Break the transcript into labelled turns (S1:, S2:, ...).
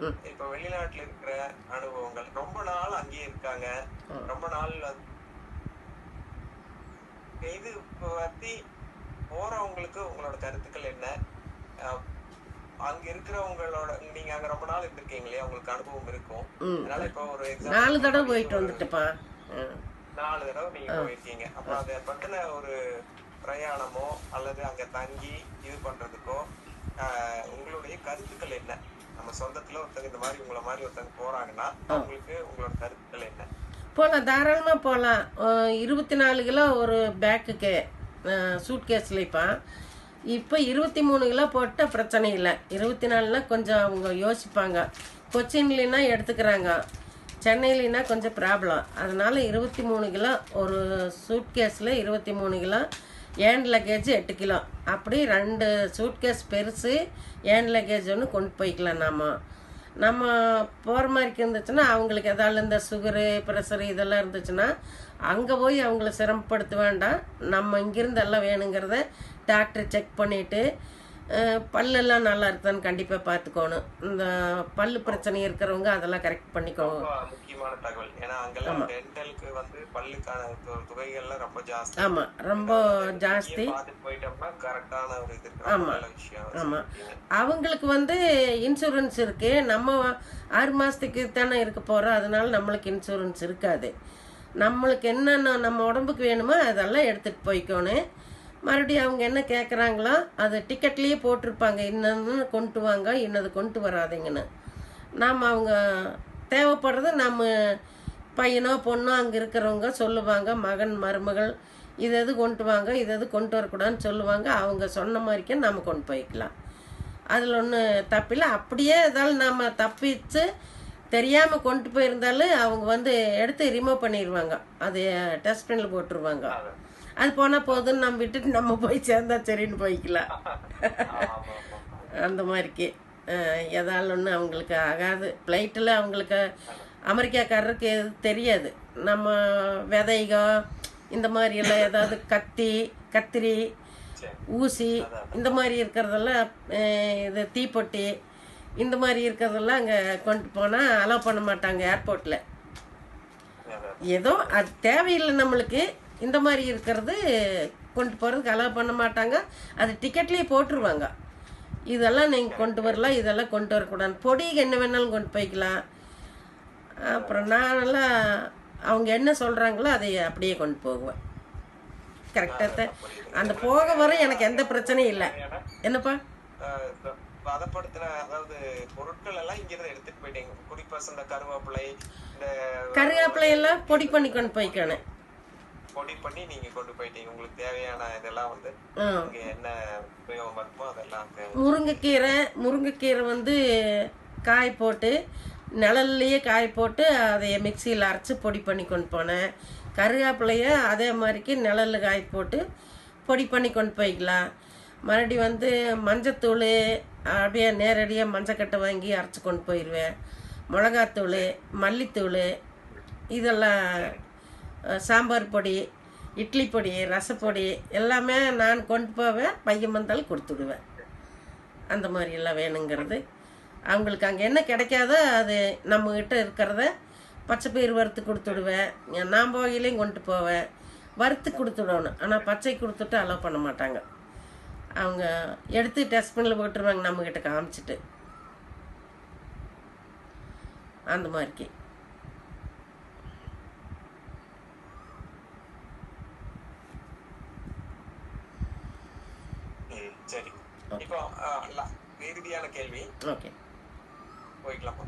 S1: ம்
S2: இப்ப வெளிநாட்டுல இருக்கிற அனுபவங்கள், ரொம்ப நாள் அங்கேயே இருக்காங்க.
S1: ம்
S2: ரொம்ப நாள் இது பத்தி போறவங்களுக்கு உங்களோட கருத்துக்கள் என்ன? அ அங்க இருக்கிறவங்களோட நீங்க அங்க ரொம்ப நாள் இருந்திருக்கீங்க இல்லையா? உங்களுக்கு அனுபவம் இருக்கும்.
S1: ம்
S2: அதனால இப்போ ஒரு
S1: 4
S2: எக்ஸாம்பிள்
S1: தடவை
S2: முன்னாடி
S1: போயிட்டு
S2: ஒரு
S1: வந்துட்டப்பா.
S2: 4 தடவ நீங்க
S1: ஆ
S2: போயிருக்கீங்க. அப்ப
S1: ஆ
S2: அத பத்தின ஒரு பிரயாணமோ, அல்லது அங்க தங்கி இது பண்றதுக்கோ, அ உங்களுடைய கருத்துக்கள் என்ன? நம்ம சொந்தத்துல ஒருத்தங்க இந்த மாரி உங்கள மாரி ஒருத்தங்க போறாங்கன்னா,
S1: ஆ
S2: அவங்களுக்கு உங்களோட கருத்துக்கள் என்ன?
S1: போகலாம், தாராளமாக போகலாம். 24 கிலோ ஒரு பேக்குக்கு சூட்கேஸ்லைப்பா. இப்போ 23 கிலோ போட்டால் பிரச்சனை இல்லை. 24னா கொஞ்சம் அவங்க யோசிப்பாங்க. கொச்சின்லினா எடுத்துக்கிறாங்க, சென்னையிலனா கொஞ்சம் ப்ராப்ளம். அதனால் 23 கிலோ ஒரு சூட்கேஸில் 23 கிலோ, ஹேண்ட் லக்கேஜ் 8 கிலோ, அப்படி 2 சூட்கேஸ் பெருசு, ஹேண்ட் லக்கேஜ் ஒன்று கொண்டு போய்க்கலாம். நம்ம போகிற மாதிரி இருந்துச்சுன்னா அவங்களுக்கு ஏதாவது இந்த சுகரு ப்ரெஷரு இதெல்லாம் இருந்துச்சுன்னா அங்கே போய் அவங்கள சிரமப்படுத்த வேண்டாம். நம்ம இங்கிருந்து எல்லாம் வேணுங்கிறத டாக்டர் செக் பண்ணிவிட்டு பல்லெல்லாம் நல்லா இருக்குதான்னு கண்டிப்பாக பார்த்துக்கணும். இந்த பல்லு பிரச்சனை இருக்கிறவங்க அதெல்லாம் கரெக்ட் பண்ணிக்கணும்.
S2: ரொம்ப முக்கியமான தகவல். ஏன்னா அங்கெல்லாம்
S1: ஆமாம்
S2: டென்டலுக்கு வந்து பல்லுக்கான தொகைகள்லாம் ரொம்ப ஜாஸ்தி.
S1: ஆமாம், ரொம்ப
S2: அதனால அதை இங்கேயே
S1: ஜாஸ்தி.
S2: பார்த்துட்டு போயிட்டோம்னா கரெக்டான ஒரு இது இருக்கு. ரொம்ப
S1: ஆமாம்
S2: நல்ல விஷயம்
S1: ஆமாம்.
S2: சொல்லியிருக்கீங்க.
S1: அவங்களுக்கு வந்து இன்சூரன்ஸ் இருக்குது. நம்ம 6 மாதத்துக்கு தானே இருக்க போகிறோம், அதனால நம்மளுக்கு இன்சூரன்ஸ் இருக்காது. நம்மளுக்கு என்னென்ன நம்ம உடம்புக்கு வேணுமோ அதெல்லாம் எடுத்துகிட்டு போய்க்கோணும். மறுபடியும் அவங்க என்ன கேட்குறாங்களோ அது டிக்கெட்லேயே போட்டிருப்பாங்க, இன்னொன்று கொண்டு வாங்க, இன்னது கொண்டு வராதீங்கன்னு. நாம் அவங்க தேவைப்படுறது நம்ம பையனோ பொண்ணோ அங்கே இருக்கிறவங்க சொல்லுவாங்க, மகன் மருமகள் இது எது கொண்டு வாங்க, இது எது கொண்டு வரக்கூடாதுன்னு சொல்லுவாங்க. அவங்க சொன்ன மாதிரிக்கே நம்ம கொண்டு போய்க்கலாம். அதில் ஒன்றும் தப்பில்லை. அப்படியே ஏதாவது நம்ம தப்பிச்சு தெரியாமல் கொண்டு போயிருந்தாலும் அவங்க வந்து எடுத்து ரிமூவ் பண்ணிடுவாங்க, அது டஸ்ட்பினில் போட்டுருவாங்க.
S2: அது
S1: அது போனால் போதுன்னு நம்ம விட்டுட்டு நம்ம போய் சேர்ந்தா சரின்னு போய்க்கலாம்.
S2: ஆமா ஆமா.
S1: அந்த மாதிரிக்கு எதாலும் ஒன்று அவங்களுக்கு ஆகாது. ஃப்ளைட்டில் அவங்களுக்கு
S2: அது
S1: அமெரிக்காக்காரருக்கு எது தெரியாது. நம்ம விதைகோ இந்த மாதிரியெல்லாம் ஏதாவது கத்திரி
S2: சரி.
S1: ஊசி
S2: அதான்
S1: இந்த மாதிரி இருக்கிறதெல்லாம், இது தீப்பொட்டி இந்த மாதிரி இருக்கிறதெல்லாம் அங்கே கொண்டு போனால் அலோவ் பண்ண மாட்டாங்க ஏர்போர்ட்டில்.
S2: அதான்.
S1: ஏதோ அது தேவையில்லை நம்மளுக்கு, இந்த மாதிரி இருக்கிறது கொண்டு போகிறதுக்கு அலோவ் பண்ண மாட்டாங்க. அது டிக்கெட்லேயே போட்டுருவாங்க, இதெல்லாம் நீங்கள் கொண்டு வரலாம், இதெல்லாம் கொண்டு வரக்கூடாது. பொடி என்ன வேணாலும் கொண்டு போய்க்கலாம். அப்புறம் நானெல்லாம் அவங்க என்ன சொல்கிறாங்களோ அதை அப்படியே கொண்டு போகுவேன் கரெக்டாக.
S2: புரியுது.
S1: அந்த
S2: உங்களுக்கு
S1: போக வர எனக்கு எந்த பிரச்சனையும் இல்லை.
S2: தேவையான
S1: என்னப்பா?
S2: இந்த பதப்படுத்தின அதாவது பொருட்கள் எல்லாம் இங்கிருந்து எடுத்துட்டு போயிட்டீங்க. குறிப்பா இந்த கருவேப்பிலை, இந்த ஒரு
S1: கருவேப்பிலையெல்லாம் பொடி பண்ணி கொண்டு போய்க்கணும்.
S2: பொடி பண்ணி நீங்க கொண்டு போயிட்டீங்க. உங்களுக்கு தேவையான இதெல்லாம் வந்து
S1: ம்
S2: இங்க என்ன உபயோகமா இருக்குமோ அதெல்லாம் அங்க
S1: முருங்கைக்கீரை வந்து காய போட்டு நிழல்லையே காய போட்டு அதை மிக்சியில் அரைச்சி பொடி பண்ணி கொண்டு போனேன். கருவேப்பிலையை அதே மாதிரிக்கு நிழலில் காய போட்டு பொடி பண்ணி கொண்டு போய்க்கலாம். மறுபடியும் வந்து மஞ்சத்தூள் அப்படியே நேரடியாக மஞ்சக்கட்டை வாங்கி அரைச்சி கொண்டு போயிடுவேன். மிளகாத்தூள்,
S2: சரி
S1: மல்லித்தூள் இதெல்லாம்,
S2: சரி
S1: சாம்பார் பொடி, இட்லி பொடி, ரசப்பொடி எல்லாமே நான் கொண்டு போவேன். பையன் வந்தாலும் கொடுத்துடுவேன். அந்த மாதிரி எல்லாம் வேணுங்கிறது அவங்களுக்கு அங்கே என்ன கிடைக்காதோ அது நம்மக்கிட்ட இருக்கிறத பச்சை பயிர் வறுத்து கொடுத்துடுவேன். நான் போகையிலையும் கொண்டு போவேன், வறுத்து கொடுத்துடணும். ஆனால் பச்சை கொடுத்துட்டு அலோவ் பண்ண மாட்டாங்க. அவங்க எடுத்து டஸ்ட்பினில் போட்டுருவாங்க நம்மக்கிட்ட காமிச்சிட்டு. அந்த மாதிரிக்கு
S2: சரி.
S1: ஓகே
S2: இப்போ இறுதியான கேள்வி
S1: ஓகே.
S2: போய்க்கலாமா?